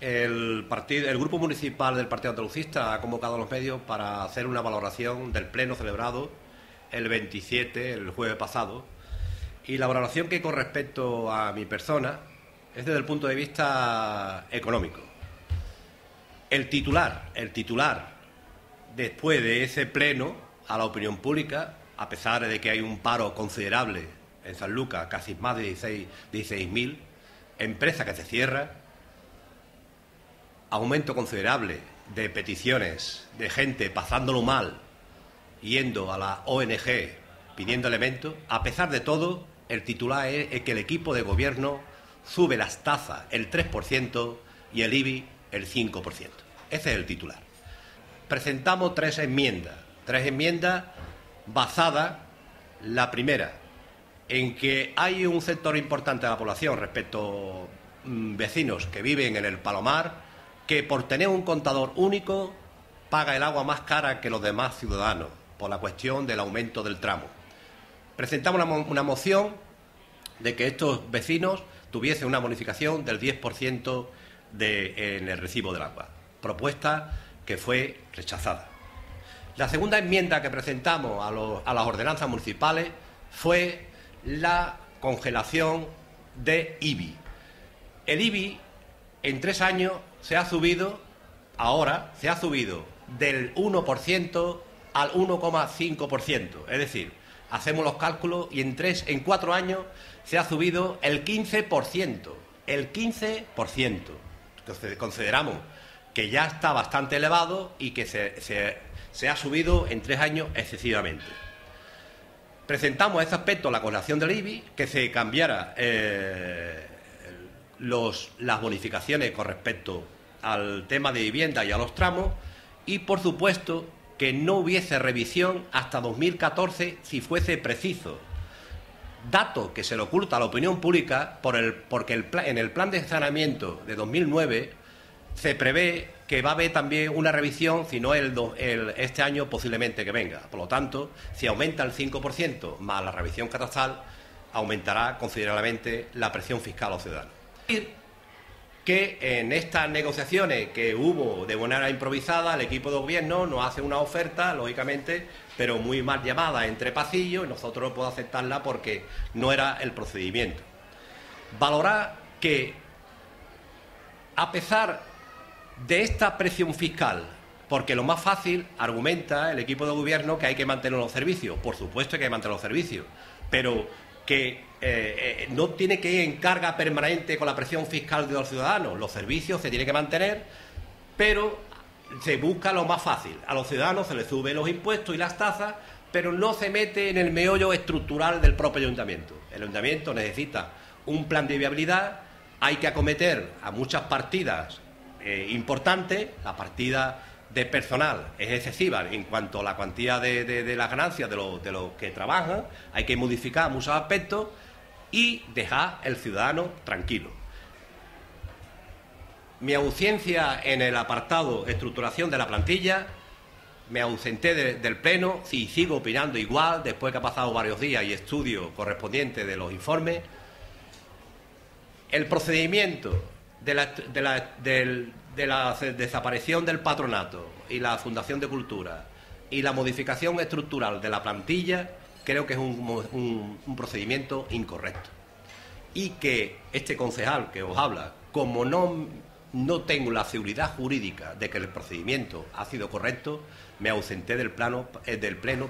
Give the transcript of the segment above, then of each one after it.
El Grupo Municipal del Partido Andalucista ha convocado a los medios para hacer una valoración del pleno celebrado el 27, el jueves pasado, y la valoración que con respecto a mi persona es desde el punto de vista económico. El titular, después de ese pleno a la opinión pública, a pesar de que hay un paro considerable en Sanlúcar, casi más de 16.000, empresa que se cierra, aumento considerable de peticiones de gente pasándolo mal, yendo a la ONG pidiendo elementos. A pesar de todo, el titular es que el equipo de gobierno sube las tasas el 3% y el IBI el 5%. Ese es el titular. Presentamos tres enmiendas basadas, la primera, en que hay un sector importante de la población respecto a vecinos que viven en el Palomar, que por tener un contador único paga el agua más cara que los demás ciudadanos por la cuestión del aumento del tramo. Presentamos una moción de que estos vecinos tuviesen una bonificación del 10% en el recibo del agua, propuesta que fue rechazada. La segunda enmienda que presentamos a las ordenanzas municipales fue la congelación de IBI. El IBI en 3 años se ha subido del 1% al 1,5%. Es decir, hacemos los cálculos y en 4 años se ha subido el 15%. El 15%. Entonces consideramos que ya está bastante elevado y que se ha subido en 3 años excesivamente. Presentamos a ese aspecto la congelación del IBI, que se cambiara las bonificaciones con respecto al tema de vivienda y a los tramos, y por supuesto que no hubiese revisión hasta 2014 si fuese preciso. Dato que se le oculta a la opinión pública porque en el plan de saneamiento de 2009 se prevé que va a haber también una revisión, si no este año posiblemente que venga. Por lo tanto, si aumenta el 5% más la revisión catastral, aumentará considerablemente la presión fiscal a los ciudadanos. Que en estas negociaciones que hubo de manera improvisada, el equipo de gobierno nos hace una oferta, lógicamente, pero muy mal llamada entre pasillos, y nosotros no podemos aceptarla porque no era el procedimiento. Valorar que, a pesar de esta presión fiscal, porque lo más fácil, argumenta el equipo de gobierno, que hay que mantener los servicios. Por supuesto que hay que mantener los servicios, pero que no tiene que ir en carga permanente con la presión fiscal de los ciudadanos. Los servicios se tienen que mantener, pero se busca lo más fácil. A los ciudadanos se les suben los impuestos y las tasas, pero no se mete en el meollo estructural del propio ayuntamiento. El ayuntamiento necesita un plan de viabilidad, hay que acometer a muchas partidas importantes. La partida de personal es excesiva en cuanto a la cuantía de las ganancias de los que trabajan, hay que modificar muchos aspectos y dejar el ciudadano tranquilo. Mi ausencia en el apartado estructuración de la plantilla, me ausenté del pleno, sí, sigo opinando igual después que ha pasado varios días y estudio correspondiente de los informes. El procedimiento de la desaparición del patronato y la Fundación de Cultura y la modificación estructural de la plantilla, creo que es un procedimiento incorrecto. Y que este concejal que os habla, como no tengo la seguridad jurídica de que el procedimiento ha sido correcto, me ausenté del pleno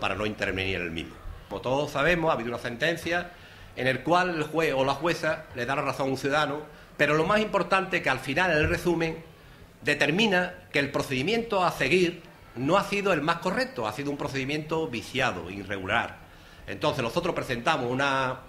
para no intervenir en el mismo. Como todos sabemos, ha habido una sentencia en la cual el juez o la jueza le da la razón a un ciudadano, pero lo más importante es que al final el resumen determina que el procedimiento a seguir no ha sido el más correcto, ha sido un procedimiento viciado, irregular. Entonces nosotros presentamos una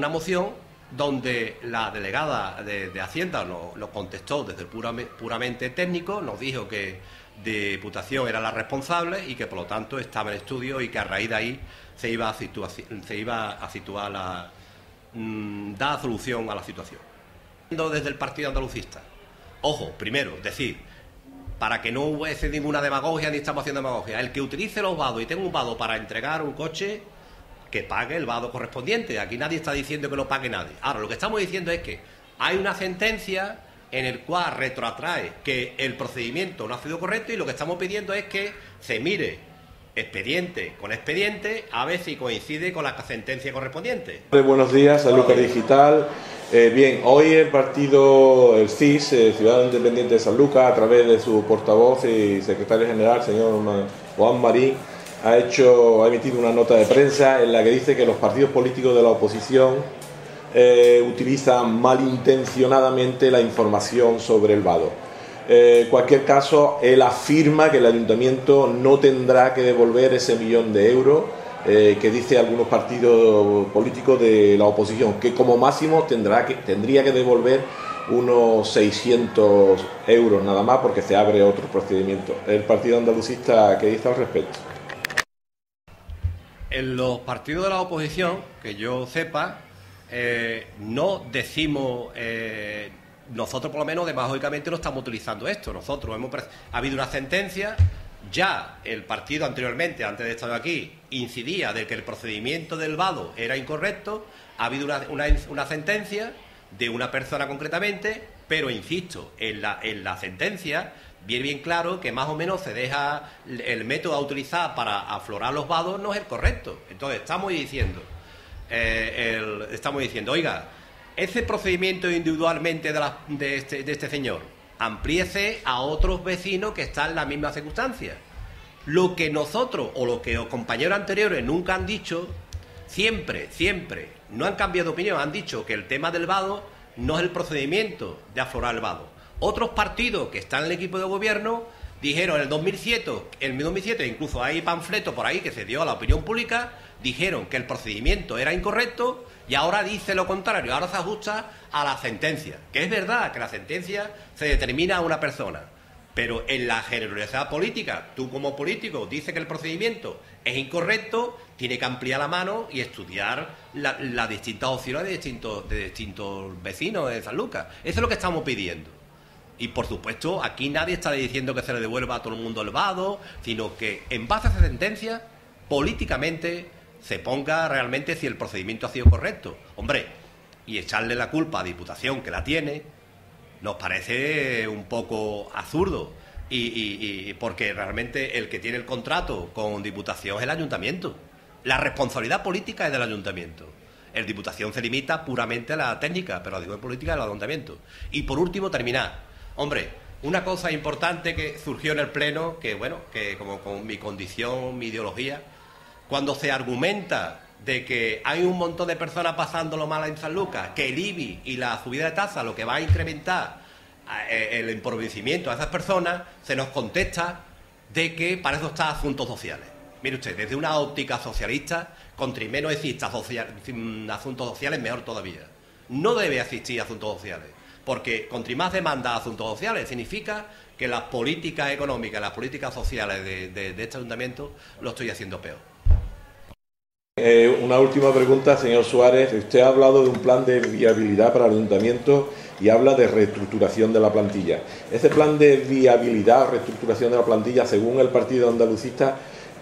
moción donde la delegada de Hacienda lo contestó desde el puramente técnico, nos dijo que Diputación era la responsable y que por lo tanto estaba en estudio y que a raíz de ahí se iba a situar dar solución a la situación. Desde el Partido Andalucista, ojo, primero, decir, para que no hubiese ninguna demagogia ni estamos haciendo demagogia, el que utilice los vados y tenga un vado para entregar un coche, que pague el vado correspondiente. Aquí nadie está diciendo que lo pague nadie. Ahora, lo que estamos diciendo es que hay una sentencia en el cual retroatrae que el procedimiento no ha sido correcto y lo que estamos pidiendo es que se mire expediente con expediente a ver si coincide con la sentencia correspondiente. Buenos días, Sanlúcar Digital. Bien, hoy el partido, el CIS, Ciudadano Independiente de Sanlúcar, a través de su portavoz y secretario general, señor Juan Marín, ha emitido una nota de prensa en la que dice que los partidos políticos de la oposición utilizan malintencionadamente la información sobre el vado. En cualquier caso, él afirma que el ayuntamiento no tendrá que devolver ese 1 millón de euros que dice algunos partidos políticos de la oposición, que como máximo tendría que devolver unos 600 euros nada más, porque se abre otro procedimiento. ¿El partido andalucista qué dice al respecto? En los partidos de la oposición, que yo sepa, no decimos, nosotros por lo menos demagógicamente no estamos utilizando esto. Nosotros ha habido una sentencia, ya el partido anteriormente, antes de estar aquí, incidía de que el procedimiento del vado era incorrecto, ha habido una sentencia de una persona concretamente, pero insisto, en la sentencia viene bien claro que más o menos se deja el método a utilizar para aflorar los vados no es el correcto. Entonces estamos diciendo, oiga, ese procedimiento individualmente de este señor, amplíese a otros vecinos que están en la misma circunstancia. Lo que nosotros o lo que los compañeros anteriores nunca han dicho, siempre, no han cambiado de opinión, han dicho que el tema del vado no es el procedimiento de aflorar el vado. Otros partidos que están en el equipo de gobierno dijeron en el 2007, incluso hay panfletos por ahí que se dio a la opinión pública, dijeron que el procedimiento era incorrecto y ahora dice lo contrario, ahora se ajusta a la sentencia. Que es verdad que la sentencia se determina a una persona, pero en la generalidad política, tú como político dices que el procedimiento es incorrecto, tiene que ampliar la mano y estudiar las distintas opciones de distintos vecinos de Sanlúcar. Eso es lo que estamos pidiendo. Y por supuesto, aquí nadie está diciendo que se le devuelva a todo el mundo el vado, sino que en base a esa sentencia, políticamente se ponga realmente si el procedimiento ha sido correcto. Hombre, y echarle la culpa a Diputación, que la tiene, nos parece un poco absurdo. Y porque realmente el que tiene el contrato con Diputación es el Ayuntamiento. La responsabilidad política es del Ayuntamiento. El Diputación se limita puramente a la técnica, pero la decisión política es del Ayuntamiento. Y por último, terminar. Hombre, una cosa importante que surgió en el Pleno, que bueno, que como con mi condición, mi ideología, cuando se argumenta de que hay un montón de personas pasándolo mal en Sanlúcar, que el IBI y la subida de tasa lo que va a incrementar el empobrecimiento a esas personas, se nos contesta de que para eso está Asuntos Sociales. Mire usted, desde una óptica socialista, contra menos exista asuntos sociales, mejor todavía. No debe existir asuntos sociales, porque contra más demanda asuntos sociales significa que las políticas económicas, las políticas sociales de este ayuntamiento lo estoy haciendo peor. Una última pregunta, señor Suárez. Usted ha hablado de un plan de viabilidad para el ayuntamiento y habla de reestructuración de la plantilla. Ese plan de viabilidad o reestructuración de la plantilla, según el Partido Andalucista,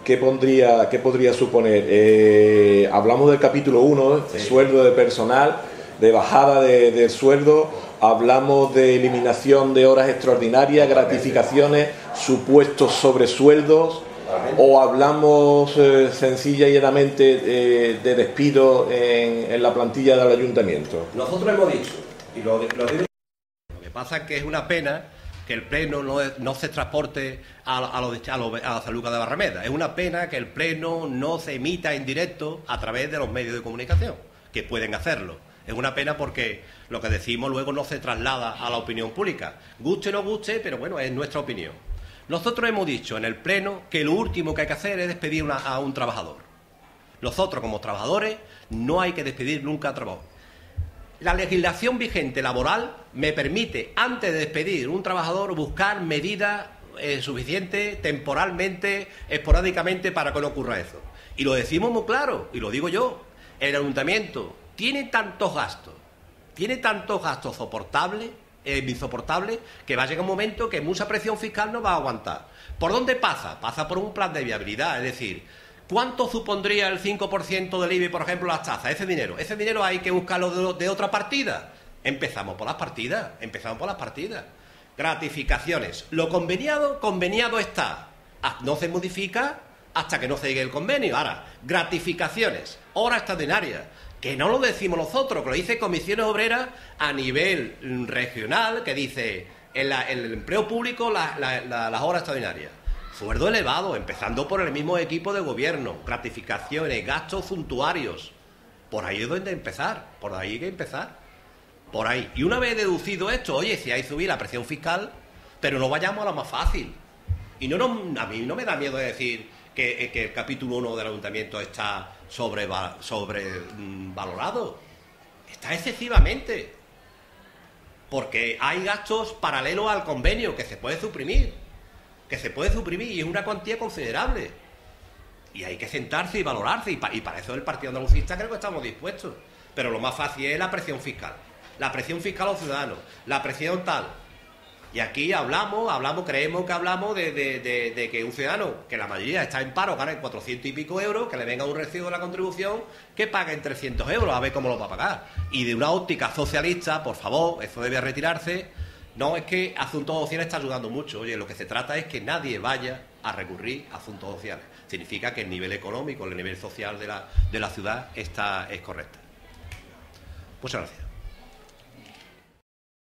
¿qué podría suponer? Hablamos del capítulo 1, sí. Sueldo de personal, de bajada de sueldo, hablamos de eliminación de horas extraordinarias, gratificaciones, supuestos sobresueldos, o hablamos sencilla y llanamente de despido en la plantilla del ayuntamiento. Nosotros hemos dicho, y lo digo, lo que pasa es que es una pena que el Pleno no se transporte a Sanlúcar de Barrameda. Es una pena que el Pleno no se emita en directo a través de los medios de comunicación, que pueden hacerlo. Es una pena porque lo que decimos luego no se traslada a la opinión pública. Guste o no guste, pero bueno, es nuestra opinión. Nosotros hemos dicho en el Pleno que lo último que hay que hacer es despedir a un trabajador. Nosotros, como trabajadores, no hay que despedir nunca a trabajador. La legislación vigente laboral me permite, antes de despedir a un trabajador, buscar medidas suficientes temporalmente, esporádicamente, para que no ocurra eso. Y lo decimos muy claro, y lo digo yo, el ayuntamiento tiene tantos gastos soportables, insoportables, que va a llegar un momento que mucha presión fiscal no va a aguantar. ¿Por dónde pasa? Pasa por un plan de viabilidad, es decir, ¿cuánto supondría el 5% del IBI, por ejemplo, las tasas? Ese dinero hay que buscarlo de otra partida. Empezamos por las partidas. Gratificaciones. Lo conveniado, conveniado está. No se modifica hasta que no se llegue el convenio. Ahora, gratificaciones, horas extraordinarias, que no lo decimos nosotros, que lo dice Comisiones Obreras a nivel regional, que dice en el empleo público las horas extraordinarias. Sueldo elevado, empezando por el mismo equipo de gobierno, gratificaciones, gastos suntuarios. Por ahí es donde empezar, por ahí hay que empezar. Por ahí. Y una vez deducido esto, oye, si hay que subir la presión fiscal, pero no vayamos a lo más fácil. Y a mí no me da miedo de decir que el capítulo 1 del ayuntamiento está sobrevalorado. Está excesivamente. Porque hay gastos paralelos al convenio que se puede suprimir. Y es una cuantía considerable. Y hay que sentarse y valorarse. Y para eso el Partido Andalucista creo que estamos dispuestos. Pero lo más fácil es la presión fiscal. La presión fiscal a los ciudadanos. La presión tal. Y aquí creemos que hablamos de que un ciudadano, que la mayoría está en paro, gana 400 y pico euros, que le venga un recibo de la contribución, que paguen 300 euros, a ver cómo lo va a pagar. Y de una óptica socialista, por favor, eso debe retirarse. No, es que Asuntos Sociales está ayudando mucho. Oye, lo que se trata es que nadie vaya a recurrir a Asuntos Sociales. Significa que el nivel económico, el nivel social de la ciudad es correcto. Muchas gracias.